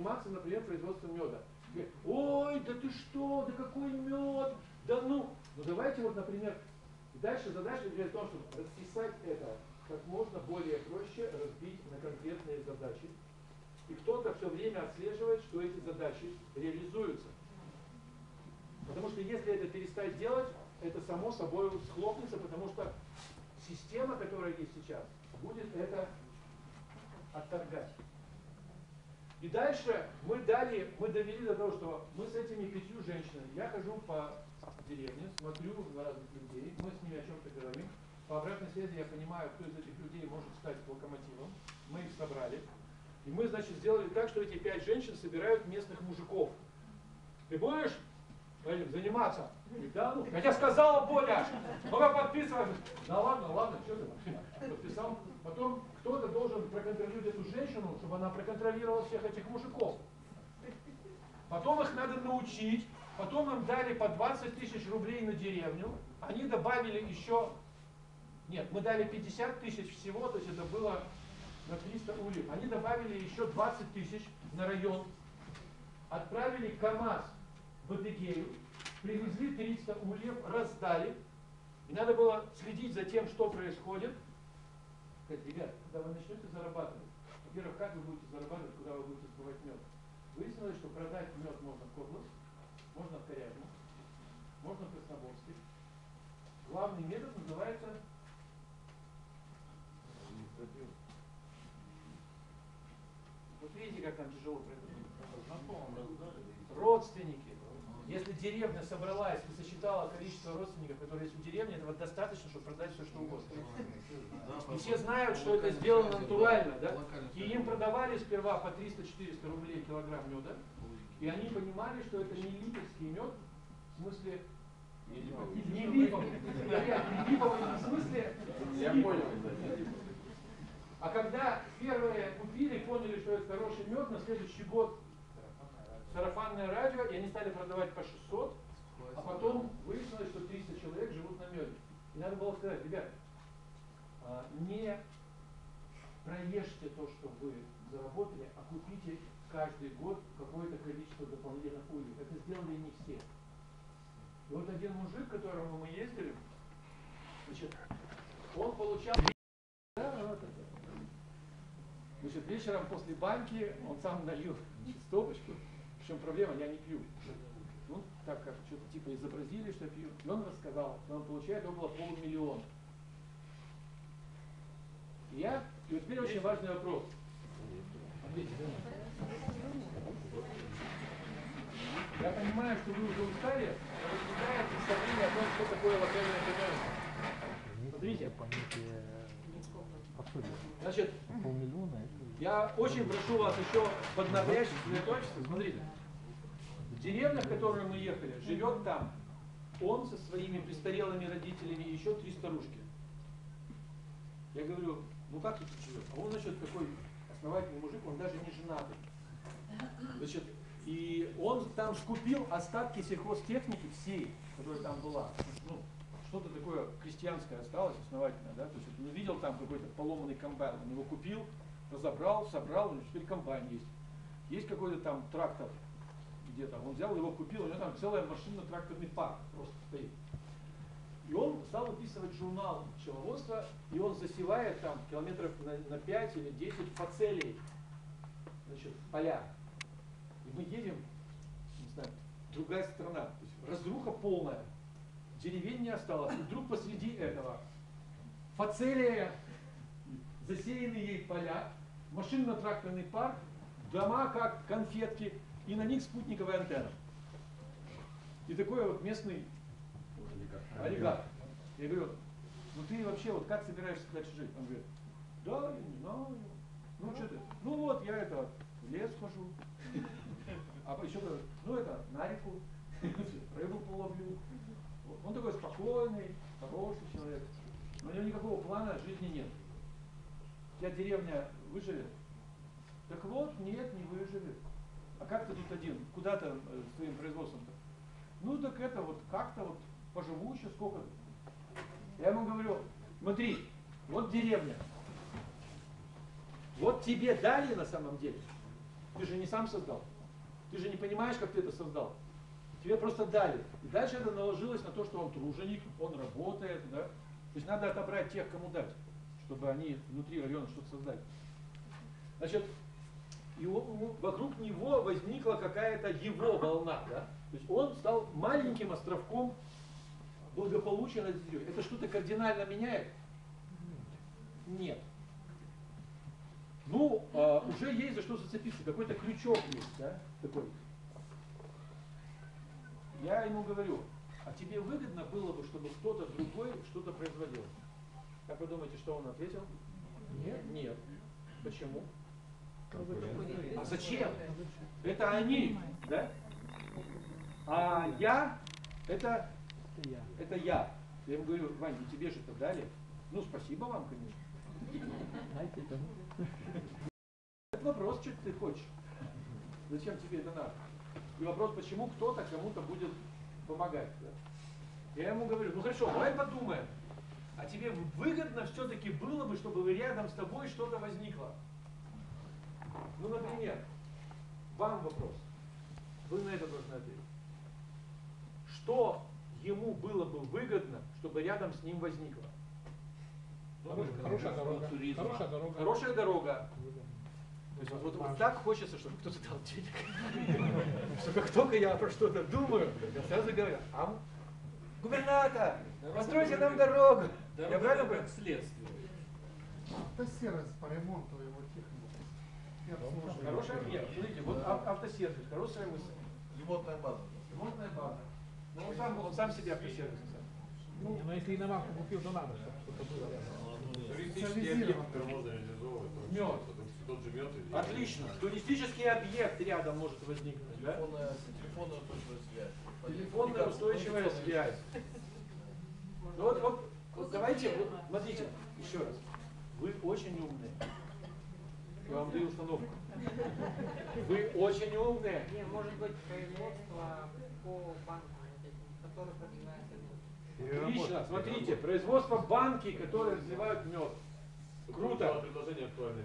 заниматься, например, производством меда. Говорит, ой, да ты что, да какой мед, да ну. Ну давайте вот, например, дальше задача для того, чтобы расписать это как можно более проще, разбить на конкретные задачи. И кто-то все время отслеживает, что эти задачи реализуются. Потому что если это перестать делать, это само собой схлопнется, потому что система, которая есть сейчас, будет это отторгать. И дальше мы довели до того, что мы с этими 5 женщинами, я хожу по деревне, смотрю на разных людей, мы с ними о чем-то говорим. По обратной связи я понимаю, кто из этих людей может стать локомотивом. Мы их собрали. И мы, значит, сделали так, что эти 5 женщин собирают местных мужиков. Ты будешь этим заниматься? Да, ну, я тебе сказала, Боля, ну-ка подписывай. Да ладно, что ты подписал? Потом кто-то должен проконтролировать эту женщину, чтобы она проконтролировала всех этих мужиков. Потом их надо научить. Потом им дали по 20 тысяч рублей на деревню. Они добавили еще... Нет, мы дали 50 тысяч всего, то есть это было на 300 ульев. Они добавили еще 20 тысяч на район. Отправили КАМАЗ в Адыгею, привезли 300 ульев, раздали. И надо было следить за тем, что происходит. Сказать, ребят, когда вы начнете зарабатывать, во-первых, как вы будете зарабатывать, куда вы будете сбывать мед? Выяснилось, что продать мед можно в Котлас, можно в Корягину, можно в Красноборске. Главный метод называется вот видите, как нам тяжело про это. Родственники. Если деревня собралась и сосчитала количество родственников, которые есть в деревне, этого достаточно, чтобы продать все, что угодно. И все знают, что это сделано натурально. Да? И им продавали сперва по 300-400 рублей килограмм меда. И они понимали, что это не липовский мед, в смысле... Не липовый. Не липовый в смысле... Я понял. А когда первые купили, поняли, что это хороший мед, на следующий год сарафанное радио, и они стали продавать по 600, а потом выяснилось, что 300 человек живут на меде. И надо было сказать, ребят, не проешьте то, что вы заработали, а купите каждый год какое-то количество дополнительных ульев. Это сделали не все. И вот один мужик, к которому мы ездили, значит, он получал... Значит, вечером после баньки он сам налил стопочку, причем проблема, я не пью. Ну, так как что-то типа изобразили, что пью. И он рассказал, что он получает около 500 000. И вот теперь очень важный вопрос. Я понимаю, что вы уже устали, но вы не знаете представление о том, что такое локальная экономика. Смотрите. Значит, я очень прошу вас еще поднапрячь свое творчество. Смотрите, в деревнях, в которые мы ехали, живет там он со своими престарелыми родителями и еще 3 старушки. Я говорю, ну как тут живет? А он, значит, такой основательный мужик, он даже не женатый. Значит, и он там скупил остатки сельхозтехники всей, которая там была. Ну, что-то такое крестьянское осталось, основательное, да, то есть он увидел там какой-то поломанный комбайн, он его купил, разобрал, собрал, у него теперь комбайн есть. Есть какой-то там трактор где-то, он взял его, купил, у него там целая машинно-тракторный парк просто стоит. И он стал выписывать журнал пчеловодства, и он засевает там километров на 5 или 10 фацелий, значит, поля. И мы едем, не знаю, другая страна, то есть разруха полная. Деревень не осталось, и вдруг посреди этого фацелия, засеянные ей поля, машинно-тракторный парк, дома как конфетки, и на них спутниковая антенна. И такой вот местный олигарх. Я говорю, ну ты вообще вот как собираешься дальше жить? Он говорит, да, я не знаю. Ну что ты? Ну вот я это в лес хожу. А еще говорю, ну это на реку, рыбу половлю. Он такой спокойный, хороший человек. Но у него никакого плана жизни нет. У тебя деревня выживет? Так вот, нет, не выживет. А как ты тут один? Куда ты с твоим производством-то? Ну так это вот как-то вот поживу еще сколько. Я ему говорю, смотри, вот деревня. Вот тебе дали на самом деле. Ты же не не сам создал. Ты же не понимаешь, как ты это создал. Тебе просто дали. И дальше это наложилось на то, что он труженик, он работает, да. То есть надо отобрать тех, кому дать, чтобы они внутри района что-то создали. Значит, вокруг него возникла какая-то его волна, да. То есть он стал маленьким островком благополучия над землей. Это что-то кардинально меняет? Нет. Ну, уже есть за что зацепиться, какой-то крючок есть, да, такой. Я ему говорю, а тебе выгодно было бы, чтобы кто-то другой что-то производил? Как вы думаете, что он ответил? Нет. Нет. Почему? А зачем? Это они, да? А я, это я. Я ему говорю, Вань, ну тебе же это дали. Ну, спасибо вам, конечно. Это вопрос, что ты хочешь. Зачем тебе это надо? И вопрос, почему кто-то кому-то будет помогать. Да? Я ему говорю, ну хорошо, давай подумаем. А тебе выгодно все-таки было бы, чтобы рядом с тобой что-то возникло? Ну, например, вам вопрос. Вы на это должны ответить. Что ему было бы выгодно, чтобы рядом с ним возникло? Хорошая дорога. Хорошая дорога. Хорошая дорога. То есть вот так хочется, чтобы кто-то дал денег. Что как только я про что-то думаю, я сразу говорю, губернатор, постройте нам дорогу. Я правильно понял? Как следствие. Автосервис по ремонту его техники. Хорошая идея. Смотрите, вот автосервис, хорошая мысль. Ремонтная база. Ремонтная база. Ну, он сам себе автосервис. Ну, но если иномарку купил, то надо, чтобы что-то было рядом. Туристический объект, который можно реализовывать. Мед. Тот же мед. Отлично. Туристический объект рядом может возникнуть, да? Телефонная устойчивая связь. Телефонная устойчивая связь. Ну вот давайте, вот, смотрите, еще раз. Вы очень умные. Я вам даю установку. Вы очень умные. Не, может быть производство по банку, который продвигается. Отлично. Смотрите, производство банки, которые разливают мед. Круто. Предложение актуальное.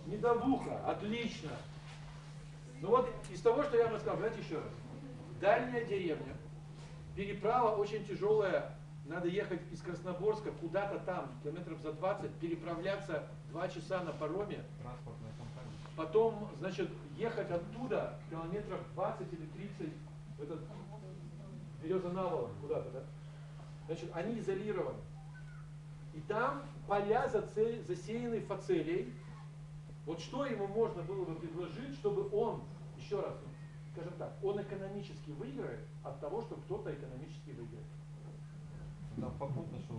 Медовуха. Отлично. Ну вот из того, что я вам рассказал, давайте еще раз. Дальняя деревня. Переправа очень тяжелая. Надо ехать из Красногорска куда-то там, километров за 20, переправляться 2 часа на пароме. Транспортная компания. Потом, значит, ехать оттуда километров 20 или 30 в этот Береза-Наволок куда-то, да? Значит, они изолированы. И там поля засеяны фацелией. Вот что ему можно было бы предложить, чтобы он, еще раз, скажем так, он экономически выиграет от того, что кто-то экономически выиграет. Да, попутно, что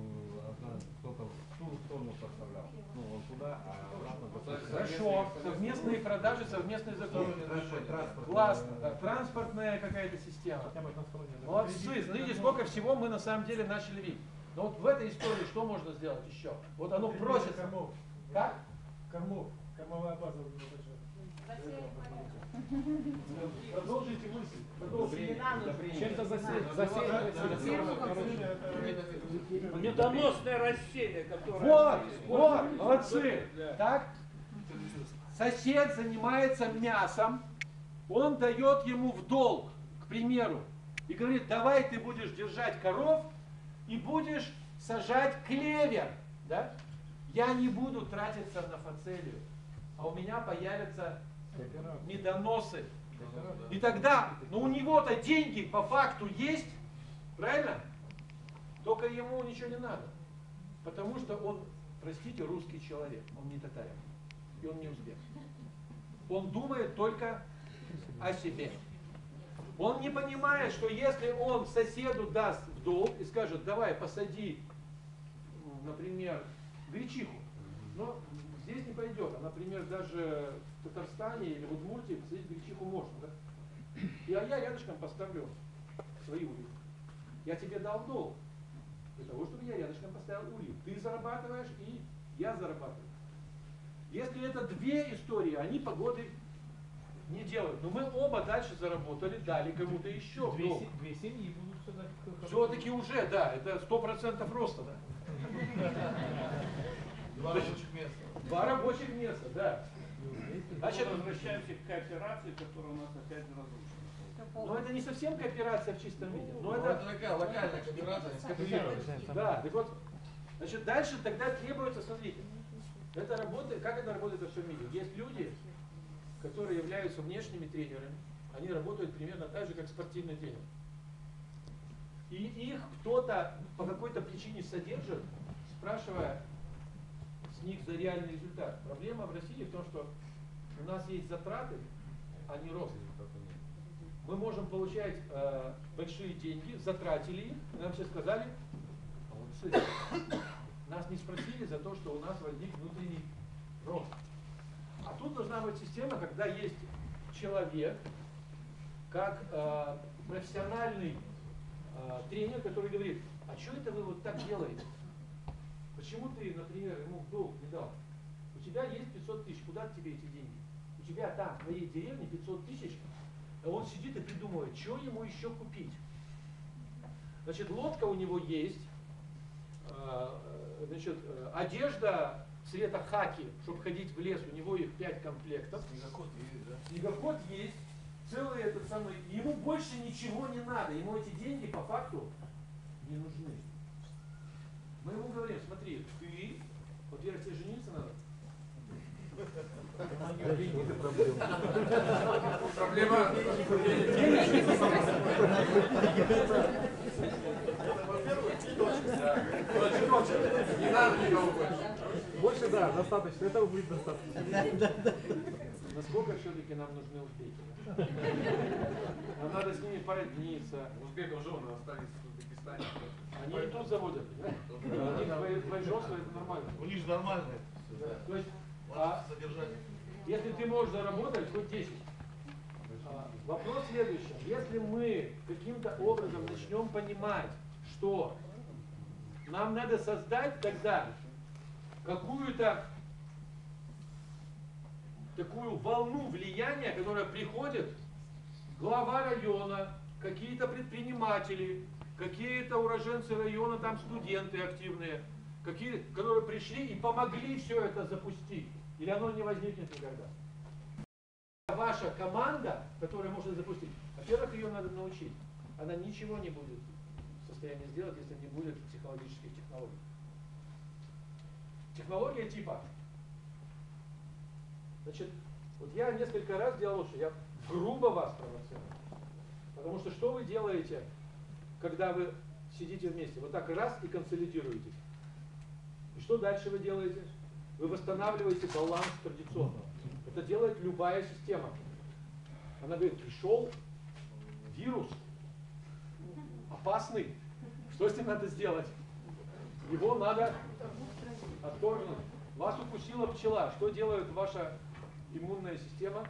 кто-то в ту сторону поставлял. Ну, он туда, а обратно. Хорошо. Совместные продажи, совместные закупки. Классно. Да. Транспортная какая-то система. Молодцы. Смотрите, сколько всего мы на самом деле начали видеть. Но вот в этой истории что можно сделать еще? Вот оно просится. Кормов. Как? Кормов. Кормовая база. Продолжите мысль. Продолжите. Чем-то засеяно. Медоносное растение, которое... Вот, молодцы. Так, сосед занимается мясом, он дает ему в долг, к примеру, и говорит, давай ты будешь держать коров и будешь сажать клевер, да? Я не буду тратиться на фацелию, а у меня появятся медоносы. И тогда, ну у него-то деньги по факту есть, правильно? Только ему ничего не надо. Потому что он, простите, русский человек, он не татарин. И он не узбек. Он думает только о себе. Он не понимает, что если он соседу даст в долг и скажет, давай посади, например, гречиху, но здесь не пойдет, а, например, даже в Татарстане или в Удмуртии посадить гречиху можно, да? И я рядышком поставлю свои ульи. Я тебе дал долг для того, чтобы я рядышком поставил ульи. Ты зарабатываешь, и я зарабатываю. Если это две истории, они погоды не делают. Но мы оба дальше заработали, дали кому-то еще. Две семьи будут сюда. Все-таки уже, да, это 100% роста, да. 2 рабочих места. 2 рабочих места, да. Значит, Мы возвращаемся к кооперации, которая у нас опять разрушена. но это не совсем кооперация в чистом виде. Но Ну, это, это такая локальная кооперация, скооперированная. да, так вот, значит, дальше тогда требуется, смотрите, это работает, как это работает во всем мире. Есть люди, которые являются внешними тренерами, они работают примерно так же, как спортивный тренер. И их кто-то по какой-то причине содержит, спрашивая с них за реальный результат. Проблема в России в том, что у нас есть затраты, а не рост. Мы можем получать большие деньги, затратили их, и нам все сказали, а вот смотрите, нас не спросили за то, что у нас возник внутренний рост. А тут должна быть система, когда есть человек, как профессиональный тренер, который говорит, а что это вы вот так делаете? Почему ты, например, ему в долг не дал? У тебя есть 500 тысяч, куда тебе эти деньги? У тебя там, в твоей деревне 500 тысяч, а он сидит и придумывает, что ему еще купить. Значит, лодка у него есть, значит, одежда цвета хаки, чтобы ходить в лес, у него их 5 комплектов. Снегоход есть, да? Снегоход есть, целый этот самый, ему больше ничего не надо, ему эти деньги по факту не нужны. Мы ему говорим, смотри, ты, вот Вера, тебе жениться надо? Проблема. Не надо никого больше. Больше, да, достаточно. Этого будет достаточно. Насколько все-таки нам нужны узбеки? Нам надо с ними породниться. Узбеков жены остались в Узбекистане. Они и тут заводят. У них двоеженство это нормально. У них же нормально. То есть, Важно содержание. если ты можешь заработать хоть 10. Вопрос следующий. Если мы каким-то образом начнем понимать, что нам надо создать тогда какую-то такую волну влияния, которая приходит, глава района, какие-то предприниматели, какие-то уроженцы района, там студенты активные, которые пришли и помогли все это запустить. Или оно не возникнет никогда. Ваша команда, которая может запустить, во-первых, ее надо научить. Она ничего не будет в состоянии сделать, если не будет психологических технологий. Технология типа. Значит, вот я несколько раз делал лучше, я грубо вас провоцирую. Потому что вы делаете, когда вы сидите вместе? Вот так раз и консолидируетесь. И что дальше вы делаете? Вы восстанавливаете баланс традиционного. Это делает любая система. Она говорит, пришел вирус, опасный. Что с ним надо сделать? Его надо отторгнуть. Вас укусила пчела. Что делает ваша иммунная система?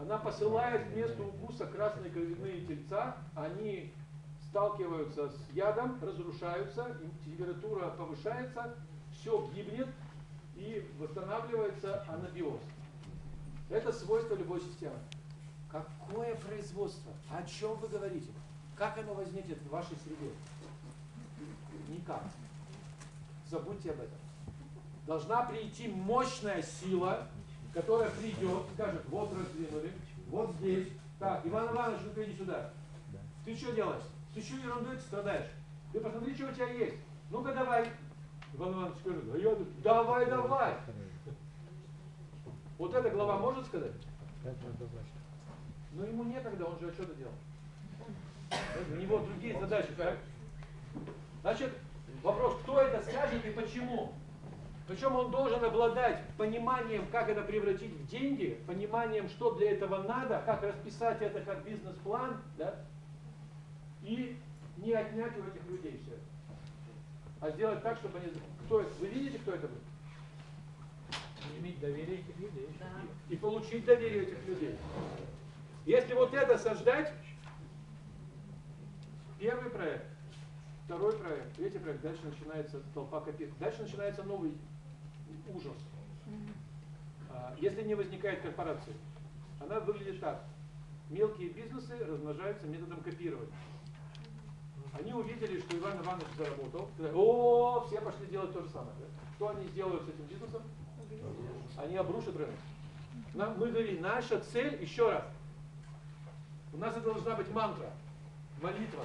Она посылает к месту укуса красные кровяные тельца. Они сталкиваются с ядом, разрушаются, температура повышается, все гибнет и восстанавливается анабиоз. Это свойство любой системы. Какое производство? О чем вы говорите? Как оно возникнет в вашей среде? Никак. Забудьте об этом. Должна прийти мощная сила, которая придет и скажет, вот раздвинули, вот здесь. Так, Иван Иванович, ну-ка иди сюда. Ты что делаешь? Ты что ерундой страдаешь? Ты посмотри, что у тебя есть. Ну-ка давай. Иван Иванович скажет, а я давай, давай. Вот эта глава может сказать? Но ему некогда, он же что-то делал. У него другие задачи. Так? Значит, вопрос, кто это скажет и почему? Причем он должен обладать пониманием, как это превратить в деньги, пониманием, что для этого надо, как расписать это как бизнес-план, да? И не отнять у этих людей все это. А сделать так, чтобы они... Кто это? Вы видите, кто это будет? Иметь доверие этих людей. И получить доверие этих людей. Если вот это создать, первый проект, второй проект, третий проект, дальше начинается толпа копеек. Дальше начинается новый ужас. Если не возникает корпорации, она выглядит так. Мелкие бизнесы размножаются методом копирования. Они увидели, что Иван Иванович заработал. О, все пошли делать то же самое. Да? Что они сделают с этим бизнесом? Они обрушат рынок. Мы говорим, наша цель, еще раз, у нас это должна быть мантра, молитва.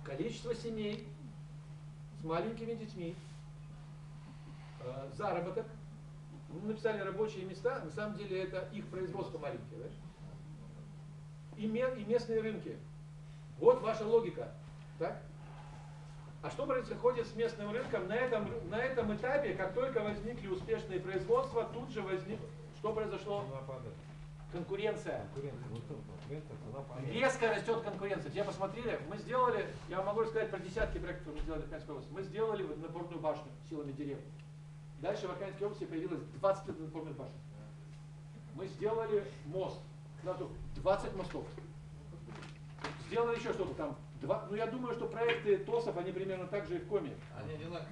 Количество семей с маленькими детьми, заработок. Мы написали рабочие места, на самом деле это их производство маленькое. Да? И местные рынки. Вот ваша логика. Так? А что происходит с местным рынком? На этом этапе, как только возникли успешные производства, тут же что произошло? Конкуренция. Резко растет конкуренция. Те посмотрели, мы сделали, я могу рассказать про десятки проектов, которые мы сделали в Архангельской области. Мы сделали напорную башню силами деревни. Дальше в Архангельской области появилось 20 напорных башен. Мы сделали мост. 20 мостов. Сделали еще что-то там. Ну я думаю, что проекты ТОСов, они примерно так же и в Коми.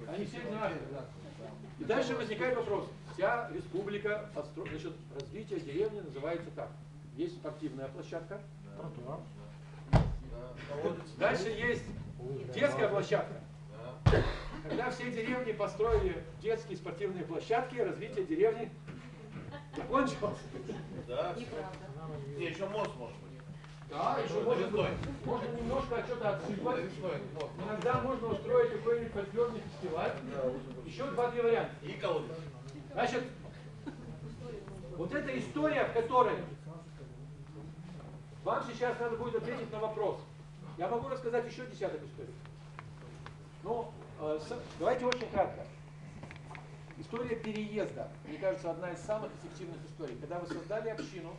Они все одинаковые. И дальше возникает вопрос. Вся республика, значит, развитие деревни называется так. Есть спортивная площадка. Дальше есть детская площадка. Когда все деревни построили детские спортивные площадки, развитие деревни закончилось. Да. Не, еще мост может быть. Да, еще может немножко что-то отсыпать. Иногда можно устроить какой-нибудь фольклорный фестиваль. Еще 2-3 варианта. И колодец. Значит, вот эта история, в которой вам сейчас надо будет ответить на вопрос. Я могу рассказать еще десяток историй. Но давайте очень кратко. История переезда, мне кажется, одна из самых эффективных историй. Когда вы создали общину,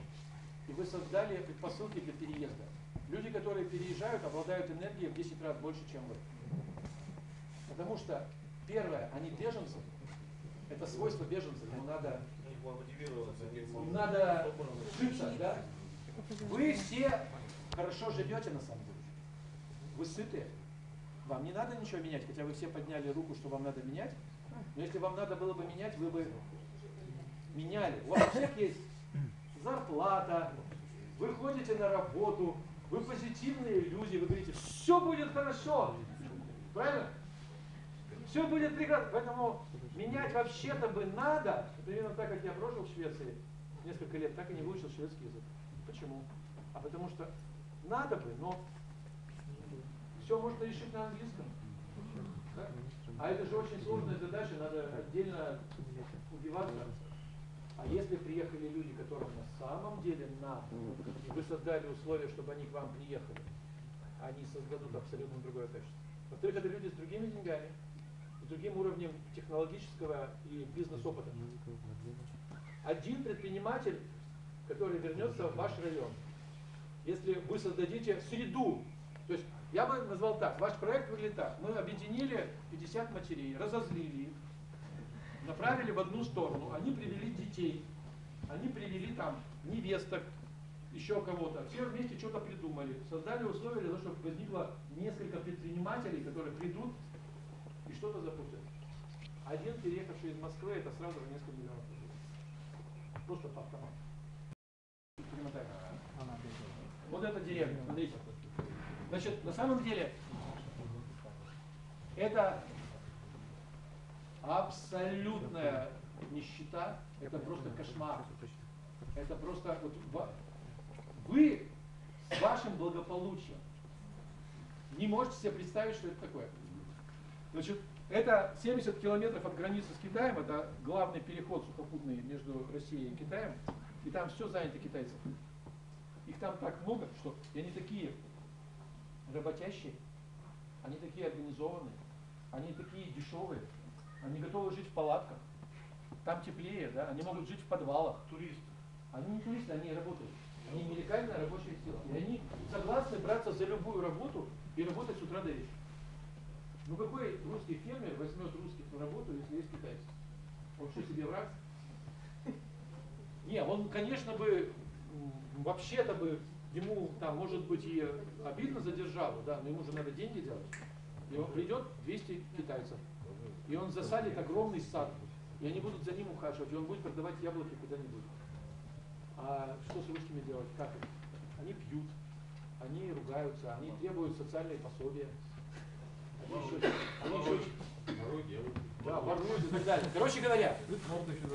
и вы создали предпосылки для переезда. Люди, которые переезжают, обладают энергией в 10 раз больше, чем вы. Потому что, первое, они беженцы. Это свойство беженцев. Им надо житься, да? Вы все хорошо живете, на самом деле. Вы сытые. Вам не надо ничего менять, хотя вы все подняли руку, что вам надо менять. Но если вам надо было бы менять, вы бы меняли. У вас у всех есть зарплата, вы ходите на работу, вы позитивные люди, вы говорите, все будет хорошо. Правильно? Все будет прекрасно. Поэтому менять вообще-то бы надо. Примерно так, как я прожил в Швеции несколько лет, так и не выучил шведский язык. Почему? А потому что надо бы, но все можно решить на английском. Да? А это же очень сложная задача, надо отдельно убиваться. А если приехали люди, которым на самом деле надо, и вы создали условия, чтобы они к вам приехали, они создадут абсолютно другое качество. Во-вторых, это люди с другими деньгами, с другим уровнем технологического и бизнес-опыта. Один предприниматель, который вернется в ваш район, если вы создадите среду, то есть я бы назвал так, ваш проект выглядит так, мы объединили 50 матерей, разозлили их, направили в одну сторону, они привели детей, они привели там невесток, еще кого-то, все вместе что-то придумали, создали условия для того, чтобы возникло несколько предпринимателей, которые придут и что-то запустят. Один, переехавший из Москвы, это сразу же несколько миллионов рублей. Просто по автомату. Вот это деревня, смотрите. Значит, на самом деле, это абсолютная нищета, это просто кошмар. Это просто, вот, вы с вашим благополучием не можете себе представить, что это такое. Значит, это 70 километров от границы с Китаем, это главный переход сухопутный между Россией и Китаем, и там все занято китайцами. Их там так много, что и они такие работящие, они такие организованные, они такие дешевые, они готовы жить в палатках, там теплее, да, они могут жить в подвалах. Туристы. Они не туристы, они работают. Они нелегальная рабочая сила. И они согласны браться за любую работу и работать с утра до вечера. Ну какой русский фермер возьмет русских на работу, если есть китайцы? Он что, себе враг? Не, он, конечно бы, вообще-то бы, ему там, может быть, и обидно за державу, да, но ему же надо деньги делать. И он придет 200 китайцев, и он засадит огромный сад, и они будут за ним ухаживать, и он будет продавать яблоки куда-нибудь. А что с русскими делать? Как это? Они пьют, они ругаются, они требуют социальные пособия. Да, воруют и так далее. Короче говоря,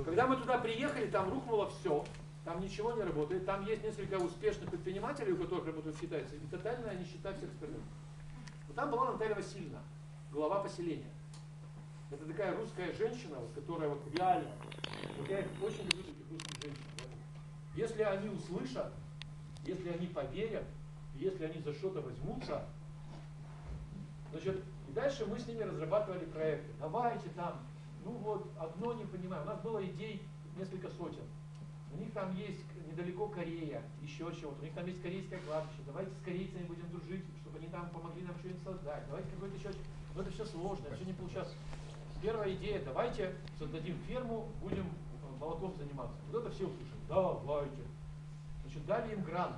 когда мы туда приехали, там рухнуло все, там ничего не работает, там есть несколько успешных предпринимателей, у которых работают китайцы, и тотальная нищета всех остальных. Но там была Наталья Васильевна, глава поселения. Это такая русская женщина, которая вот реально, вот я их очень люблю, таких русских женщин. Если они услышат, если они поверят, если они за что-то возьмутся, значит, и дальше мы с ними разрабатывали проекты. Давайте там, ну вот, одно не понимаю, у нас было идей несколько сотен. У них там есть недалеко Корея, еще чего-то, у них там есть корейское кладбище, давайте с корейцами будем дружить, чтобы они там помогли нам что-нибудь создать, давайте какой-то еще, но это все сложно, все не получается. Первая идея, давайте создадим ферму, будем молоком заниматься. Вот это все услышали, давайте. Значит, дали им грант,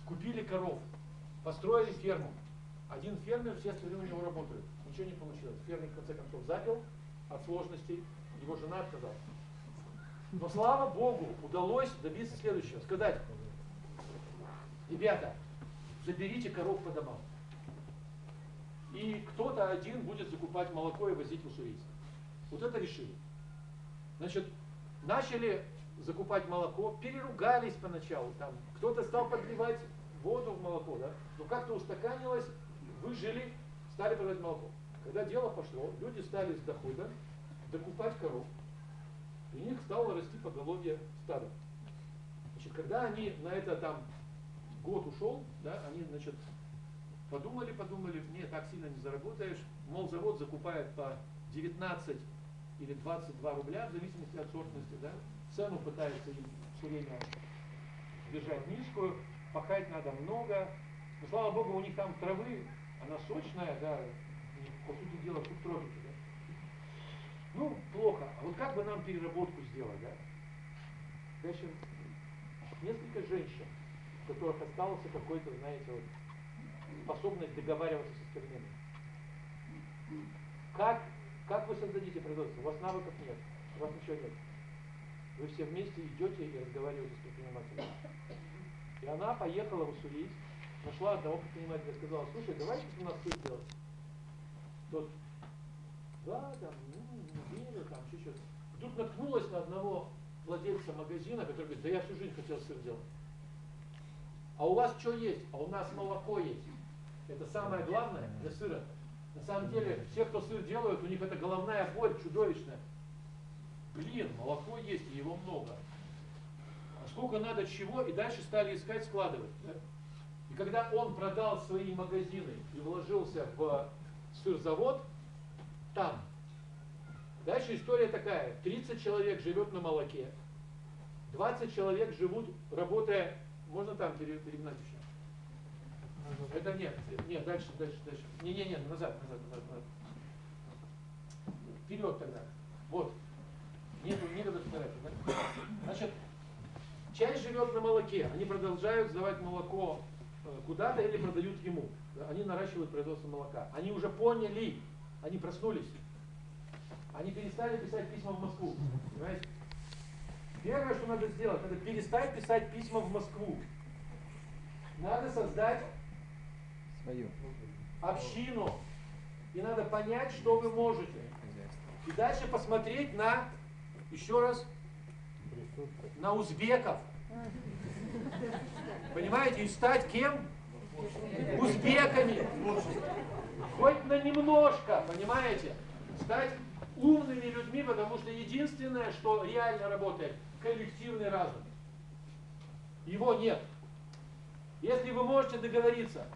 купили коров, построили ферму. Один фермер, все остальные у него работают. Ничего не получилось. Фермер в конце концов запил от сложностей, его жена отказалась. Но слава Богу, удалось добиться следующего. Сказать, ребята, заберите коров по домам. И кто-то один будет закупать молоко и возить в Уссурийск. Вот это решили. Значит, начали закупать молоко, переругались поначалу. Там кто-то стал подливать воду в молоко, да? Но как-то устаканилось, выжили, стали продавать молоко. Когда дело пошло, люди стали с дохода докупать коров. И у них стало расти поголовье стада. Значит, когда они на это там год ушел, да, они, значит, подумали, не, так сильно не заработаешь. Молзавод закупает по 19 или 22 рубля, в зависимости от сортности, да. Цену пытается им все время держать низкую, пахать надо много. Но, слава богу, у них там травы, она сочная, да, по сути дела, субтропики, да. Ну, плохо. А вот как бы нам переработку сделать, да? Дальше несколько женщин, у которых остался какой-то, знаете, вот, способность договариваться со остальными. Как вы создадите производство? У вас навыков нет, у вас ничего нет. Вы все вместе идете и разговариваете с предпринимателем. И она поехала в Уссурийск, нашла одного предпринимателя и сказала, слушай, давайте у нас сыр делать. Тот, да, там, неделю, там, что-то. Тут наткнулась на одного владельца магазина, который говорит, да я всю жизнь хотел сыр делать. А у вас что есть? А у нас молоко есть. Это самое главное для сыра. На самом деле, все, кто сыр делают, у них это головная боль чудовищная. Блин, молоко есть, и его много. А сколько надо чего, и дальше стали искать, складывать. Да? И когда он продал свои магазины и вложился в сырзавод, там. Дальше история такая. 30 человек живет на молоке. 20 человек живут, работая... Можно там перегнать еще? Это нет, дальше. Не, назад. Вперед тогда. Вот. Некогда фотографии, да? Значит, часть живет на молоке. Они продолжают сдавать молоко куда-то или продают ему. Они наращивают производство молока. Они уже поняли, они проснулись. Они перестали писать письма в Москву. Понимаете? Первое, что надо сделать, надо перестать писать письма в Москву. Надо создать свою общину. И надо понять, что вы можете. И дальше посмотреть на, еще раз, на узбеков. Понимаете? И стать кем? Узбеками. Хоть на немножко, понимаете? Стать умными людьми, потому что единственное, что реально работает, коллективный разум. Его нет. Если вы можете договориться,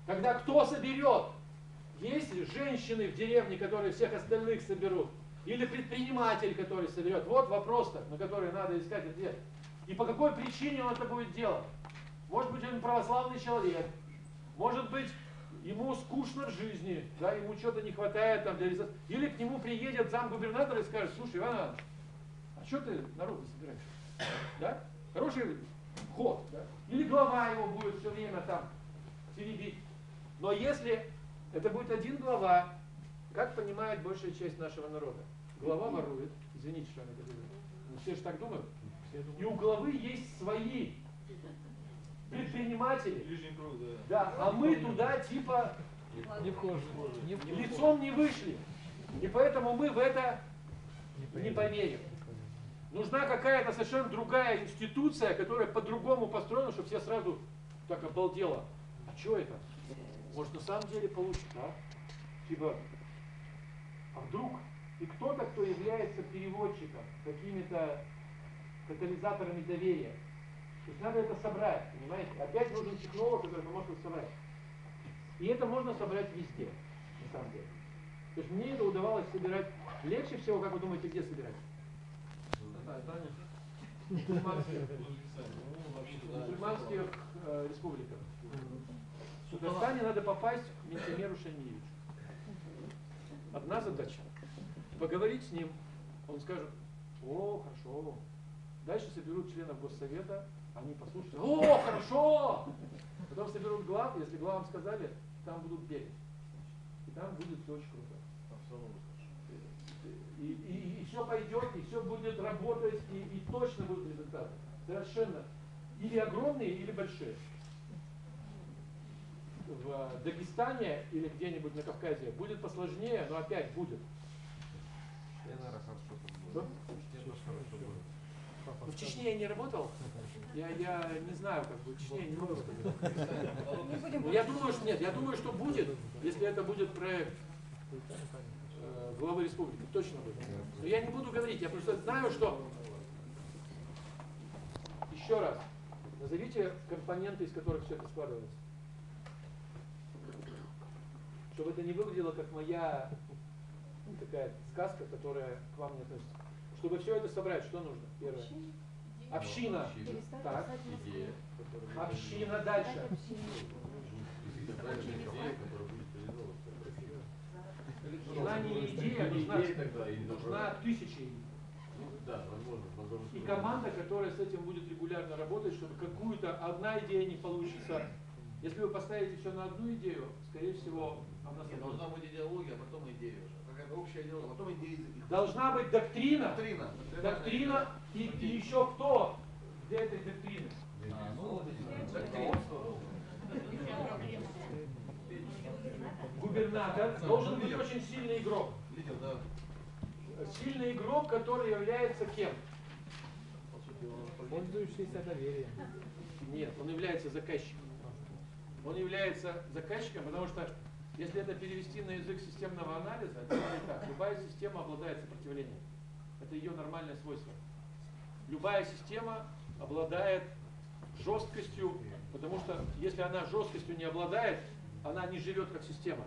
когда кто соберет, есть женщины в деревне, которые всех остальных соберут, или предприниматель, который соберет, вот вопрос-то, на который надо искать ответ. И по какой причине он это будет делать? Может быть, он православный человек, может быть, ему скучно в жизни, да, ему что-то не хватает там для реализации. Или к нему приедет замгубернатора и скажет, слушай, Иван Иванович, а что ты народ собираешь? Да? Хороший ход, да? Или глава его будет все время там теребить. Но если это будет один глава, как понимает большая часть нашего народа? Глава ворует, извините, что я это говорю. Все же так думают. И у главы есть свои предприниматели. Да, а мы туда типа Не вхожи. лицом не вышли. И поэтому мы в это не поверим. Нужна какая-то совершенно другая институция, которая по-другому построена, чтобы все сразу так обалдело. А что это? Может, на самом деле получится, а? Типа, а вдруг и кто-то, кто является переводчиком, какими-то катализаторами доверия. То есть надо это собрать, понимаете? Опять нужен технолог, который поможет это собрать. И это можно собрать везде, на самом деле. То есть мне это удавалось собирать легче всего, как вы думаете, где собирать? В мусульманских республиках. В Татарстане надо попасть к Ментимеру Шаймиевичу. Одна задача. Поговорить с ним, он скажет: о, хорошо. Дальше соберут членов Госсовета, они послушают: о, хорошо. Потом соберут глав, если главам сказали, там будут бегать. И там будет все очень круто. И все пойдет, и все будет работать, и точно будут результаты. Совершенно. Или огромные, или большие. В Дагестане или где-нибудь на Кавказе будет посложнее, но опять будет. В Чечне я не работал. Я не знаю, как бы в Чечне я не могу сказать. Но я думаю, что нет, я думаю, что будет, если это будет проект главы республики, точно будет. Но я не буду говорить, я просто знаю, что... Еще раз, назовите компоненты, из которых все это складывается. Чтобы это не выглядело как моя такая сказка, которая к вам не относится. Чтобы все это собрать, что нужно? Первое. Община. Так. Община дальше. Нужна не идея, нужна тысяча идей. И команда, которая с этим будет регулярно работать, чтобы какую-то одна идея не получится. Если вы поставите все на одну идею, скорее всего, она должна быть идеология, а потом идея уже. Какая-то общая идеология, а потом идея. Должна быть доктрина. Доктрина и еще кто для этой доктрины? Губернатор должен быть очень сильный игрок. Сильный игрок, который является кем? Пользующийся доверием. Нет, он является заказчиком. Он является заказчиком, потому что если это перевести на язык системного анализа, это не так. Любая система обладает сопротивлением. Это ее нормальное свойство. Любая система обладает жесткостью, потому что если она жесткостью не обладает, она не живет как система.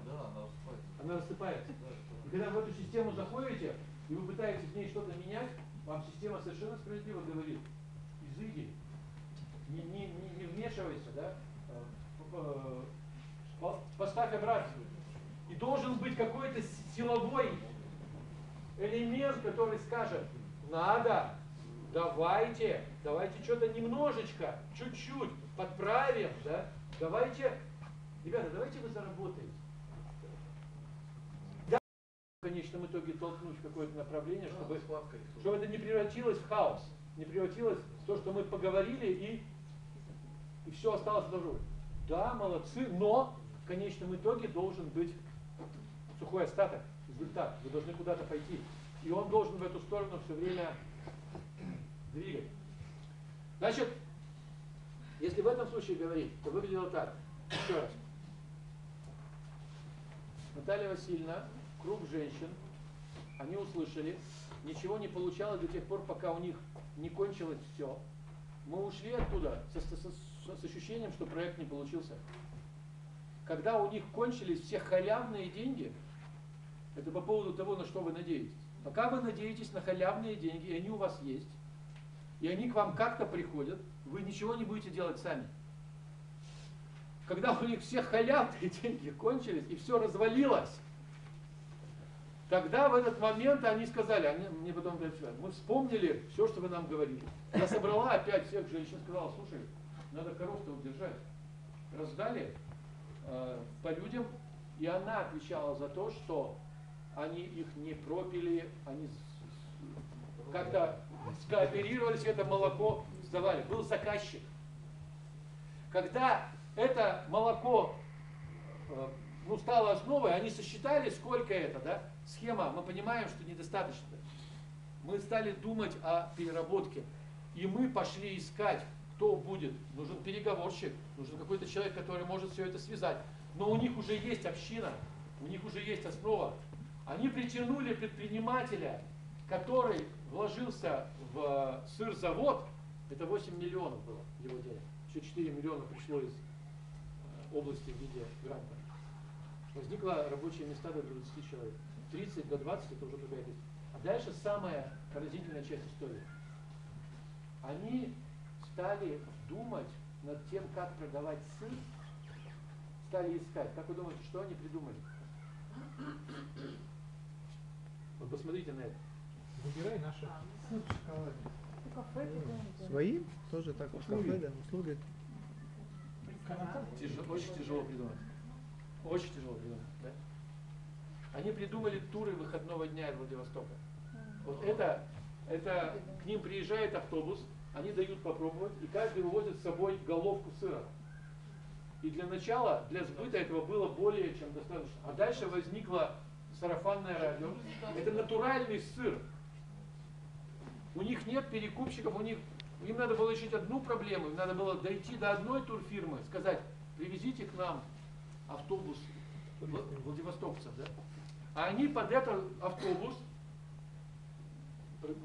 Она рассыпается. И когда вы в эту систему заходите, и вы пытаетесь в ней что-то менять, вам система совершенно справедливо говорит: изыди, не вмешивайся, да? Поставь обратно. И должен быть какой-то силовой элемент, который скажет: надо, давайте что-то немножечко, чуть-чуть подправим, да? Давайте, ребята, давайте вы заработаете. Да, в конечном итоге толкнуть в какое-то направление, чтобы это не превратилось в хаос, не превратилось в то, что мы поговорили и все осталось должно быть. Да, молодцы, но в конечном итоге должен быть сухой остаток, результат. Вы должны куда-то пойти. И он должен в эту сторону все время двигать. Значит, если в этом случае говорить, то выглядело так. Еще раз. Наталья Васильевна, круг женщин, они услышали, ничего не получалось до тех пор, пока у них не кончилось все. Мы ушли оттуда с ощущением, что проект не получился. Когда у них кончились все халявные деньги, это по поводу того, на что вы надеетесь. Пока вы надеетесь на халявные деньги, и они у вас есть, и они к вам как-то приходят, вы ничего не будете делать сами. Когда у них все халявные деньги кончились, и все развалилось, тогда в этот момент они сказали, мне потом говорят: мы вспомнили все, что вы нам говорили. Я собрала опять всех женщин, сказала: слушай, надо коров-то удержать. Раздали по людям, и она отвечала за то, что они их не пропили, они как-то скооперировались, это молоко сдавали. Был заказчик. Когда это молоко ну, стало основой, они сосчитали, сколько это, да? Схема, мы понимаем, что недостаточно. Мы стали думать о переработке. И мы пошли искать, кто будет. Нужен переговорщик, нужен какой-то человек, который может все это связать. Но у них уже есть община, у них уже есть основа. Они притянули предпринимателя, который вложился в сырзавод, это 8 миллионов было его денег. Еще 4 миллиона пришло из области в виде гранта. Возникло рабочие места до 20 человек. 30 до 20 это уже другая вещь. А дальше самая поразительная часть истории. Они стали думать над тем, как продавать сыр, стали искать. Как вы думаете, что они придумали? Вот посмотрите на это. Выбирай наши. Сыр в шоколаде. Свои? Тоже так в кафе, да? Услуги. Очень тяжело придумать. Очень тяжело придумать. Да? Они придумали туры выходного дня из Владивостока. Вот это к ним приезжает автобус, они дают попробовать, и каждый вывозит с собой головку сыра. И для начала, для сбыта этого было более чем достаточно. А дальше возникло сарафанное радио. Это натуральный сыр. У них нет перекупщиков, им надо было решить одну проблему, им надо было дойти до одной турфирмы, сказать, привезите к нам автобус владивостокцев, да? А они под этот автобус,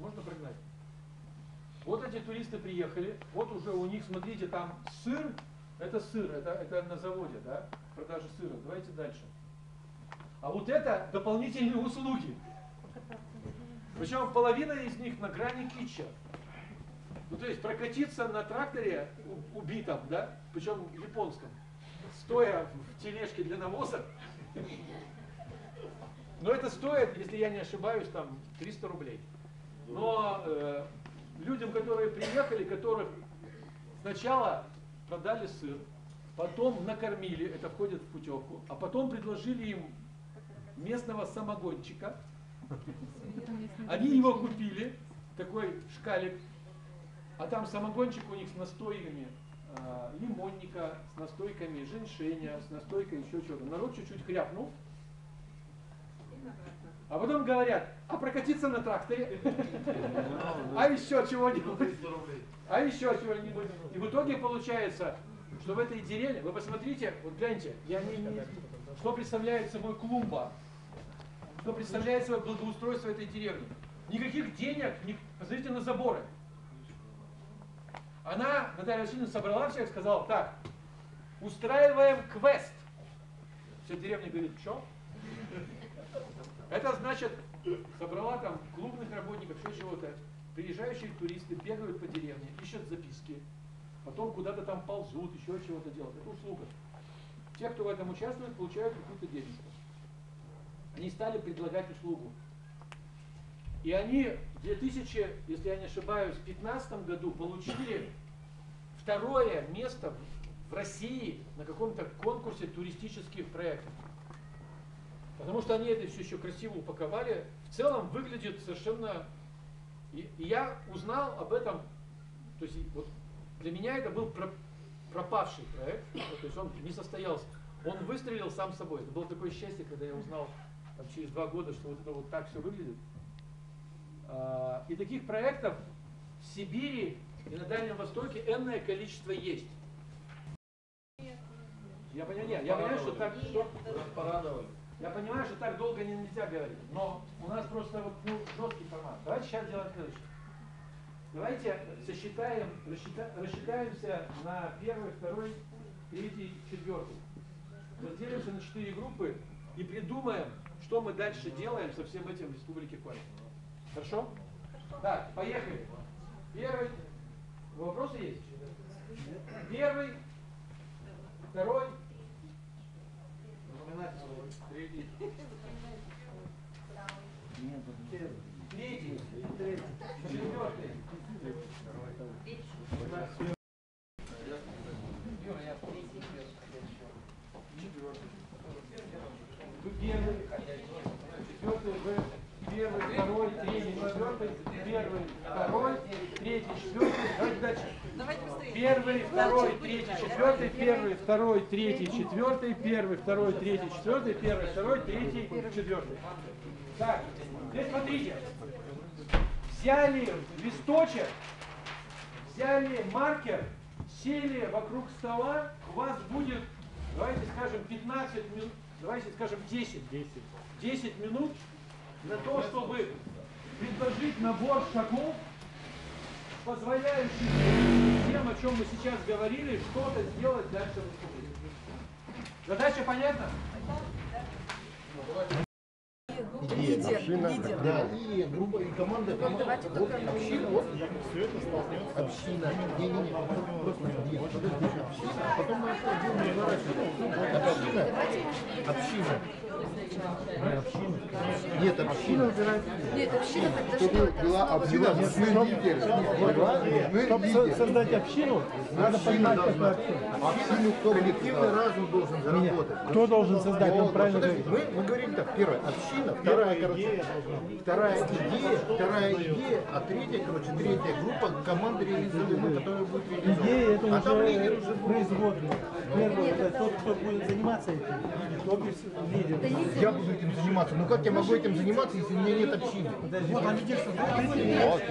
можно прогнать? Вот эти туристы приехали, вот уже у них, смотрите, там сыр, это на заводе, да, продажа сыра. Давайте дальше. А вот это дополнительные услуги. Причем половина из них на грани китча. Ну, то есть прокатиться на тракторе убитом, да, причем японском, стоя в тележке для навоза. Но это стоит, если я не ошибаюсь, там 300 рублей. Но людям, которые приехали, которых сначала продали сыр, потом накормили, это входит в путевку, а потом предложили им местного самогончика. Они его купили, такой шкалик, а там самогончик у них с настойками лимонника, с настойками женьшеня, с настойкой еще чего-то. Народ чуть-чуть хряпнул. А потом говорят, а прокатиться на тракторе? А еще чего-нибудь? А еще чего-нибудь? И в итоге получается, что в этой деревне, вы посмотрите, вот гляньте, что представляет собой клумба, что представляет собой благоустройство этой деревни. Никаких денег, посмотрите на заборы. Она, Наталья Васильевна, собрала всех и сказала, так, устраиваем квест. Вся деревня говорит, что? Это значит, собрала там клубных работников, еще чего-то. Приезжающие туристы бегают по деревне, ищут записки, потом куда-то там ползут, еще чего-то делают. Это услуга. Те, кто в этом участвует, получают какую-то денежку. Они стали предлагать услугу. И они в 2000, если я не ошибаюсь, в 2015 году получили второе место в России на каком-то конкурсе туристических проектов. Потому что они это все еще красиво упаковали. В целом выглядит совершенно... И я узнал об этом, то есть вот для меня это был пропавший проект, то есть он не состоялся. Он выстрелил сам собой. Это было такое счастье, когда я узнал там, через 2 года, что вот это вот так все выглядит. И таких проектов в Сибири и на Дальнем Востоке энное количество есть. Я понимаю, что так... Я понимаю, что так долго нельзя говорить, но у нас просто вот, жесткий формат. Давайте сейчас делаем следующее. Давайте рассчитаемся на 1, 2, 3, 4. Разделимся на 4 группы и придумаем, что мы дальше делаем со всем этим в Республике Коми. Хорошо? Так, поехали. Первый. Вопросы есть? Первый. Второй. Третий. Четвертый. Вы первый. Четвертый. Вы первый, второй, третий, четвертый. Первый, второй, третий, четвертый. Давайте дальше. Давайте быстрее. первый, второй, третий, четвертый, первый, второй, третий, четвертый, первый, второй, третий, четвертый, первый, второй, третий, четвертый. Так, теперь смотрите. Взяли листочек, взяли маркер, сели вокруг стола, у вас будет, давайте скажем, 15 минут, давайте скажем 10 минут на то, чтобы предложить набор шагов, позволяющих тем, о чем мы сейчас говорили, что-то сделать дальше в республике. Задача понятна? Лидер. Да, и группа, и команда. Вот община, вот все это столкнется. Община. Не-не-не. Просто нет. Подожди, община. А потом мы это будем разворачивать. Община. Нет, община. Нет, община, тогда что это? Была община, Чтобы создать общину, надо понимать, как община. общину, коллективный разум должен заработать. Кто должен создать? Он правильно Подожди, говорит. мы говорим так, первая община, вторая идея, а третья группа команды реализуемая, которая будет реализована. Идея это А там лидер уже уже будет. производная. Первый, это тот, кто будет заниматься этим. Тот лидер. Я буду этим заниматься. Ну как я могу этим заниматься, если у меня нет общины? Вот он лидер создает. Вот,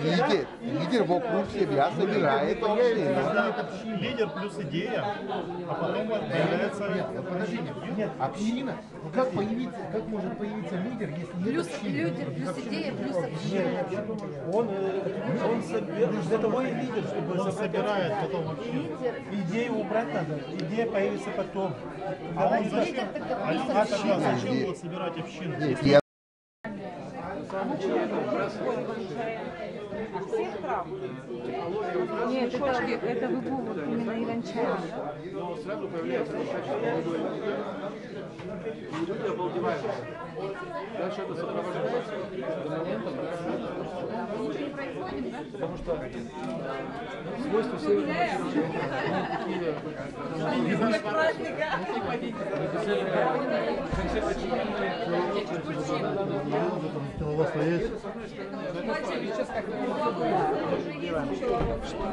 лидер вокруг себя собирает общину. Лидер плюс идея, а потом появляется... Нет, подождите. Нет, община. Ну как может появиться лидер, если нет Плюс общины? лидер, плюс идея, плюс община. Он для того и лидер, чтобы он собирает потом общину. Идею убрать надо, идея появится потом. А лидер тогда плюс община. Зачем было собирать общину? Нет, это вывод именно иван-чая. Но сразу появляется и люди обалдевают. Дальше это сопровождается до момента, потому что свойства северного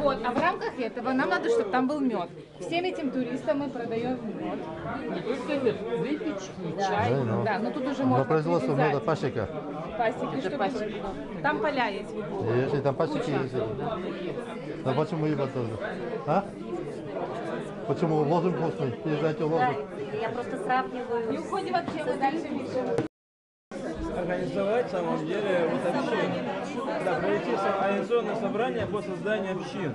Вот, а в рамках этого нам надо, чтобы там был мед. Всем этим туристам мы продаем мед. Не только мед, выпечки, чай. Да, но тут уже можно производство меда пасека. Пасеки, что там поля есть. Если там пасеки есть. А почему его тоже? А? Почему лозунг вкусный? Не знаете лозунг? Я просто сравниваю. Не уходим вообще, мы дальше пишем. Организовать, в самом деле, вот общину. Да, провести организационное собрание по созданию общин.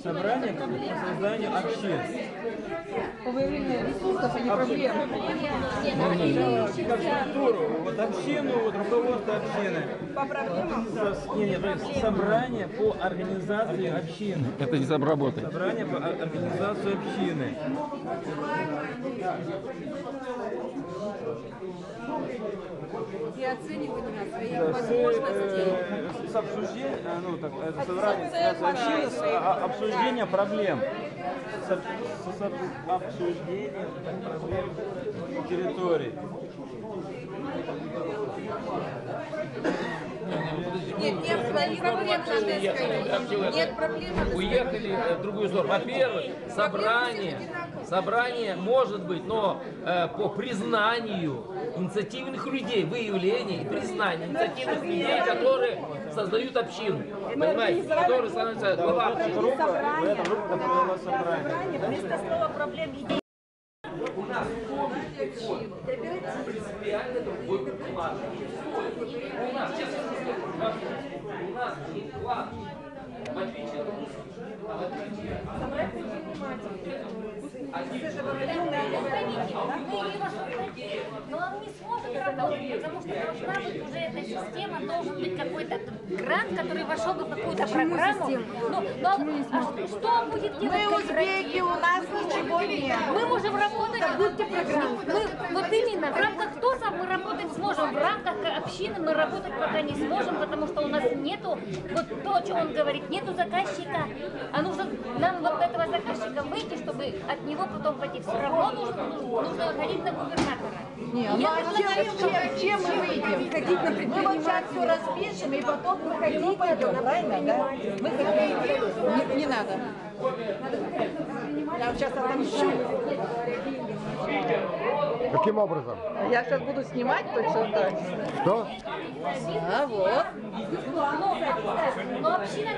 Собрание по созданию общин. По выявлению ресурсов, а не проблем. Структуру, вот общину, вот руководство общины. По проблемам? Собрание по организации общины. Это не сработает. Собрание по организации общины. И оценивание своих возможностей. С обсуждением, ну так, это собрание общины, с обсуждением проблем. С обсуждением проблем территорий. Нет, нет проблем, нет проблем. Уехали в другую сторону. Во-первых, собрание может быть, но по признанию инициативных людей, выявлению и признанию инициативных людей, которые создают общину. Понимаете? Которые становятся главой. Вместо слова проблем идей. У нас принципиально другой уклад. У нас, честно сказать, у нас уклад, в отличие от русских, в отличие но он не сможет работать, потому что должна быть уже эта система, должен быть какой-то грант, который вошел бы в какую-то программу. Что будет делать? Мы узбеки, у нас ничего нет. Мы можем работать, вот именно, в рамках ТОСа мы работать сможем, в рамках общины мы работать пока не сможем, потому что у нас нету, вот то, о чем он говорит, нету заказчика, а нужно нам вот этого заказчика выйти, чтобы от него потом пойти. Все равно нужно выходить на губернатора. Не, ну а чем мы выйдем? Мы вот сейчас все распишем и потом выходить пойдем, правильно, да? Мы хотим. Не надо. Я сейчас отомщу. Каким образом? Я сейчас буду снимать точно так. Что? А вот. Но община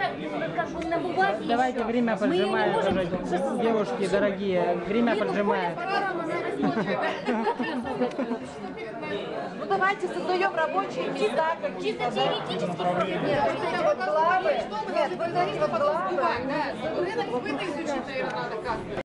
как бы на бумаге. Давайте время поджимает уже. Девушки дорогие, время поджимает. Ну давайте создаем рабочие места какие-то. Чисто теоретически проблем. Нет, вот главы. Нет, вот главы. Рынок сбыта изучить, наверное, надо как-то.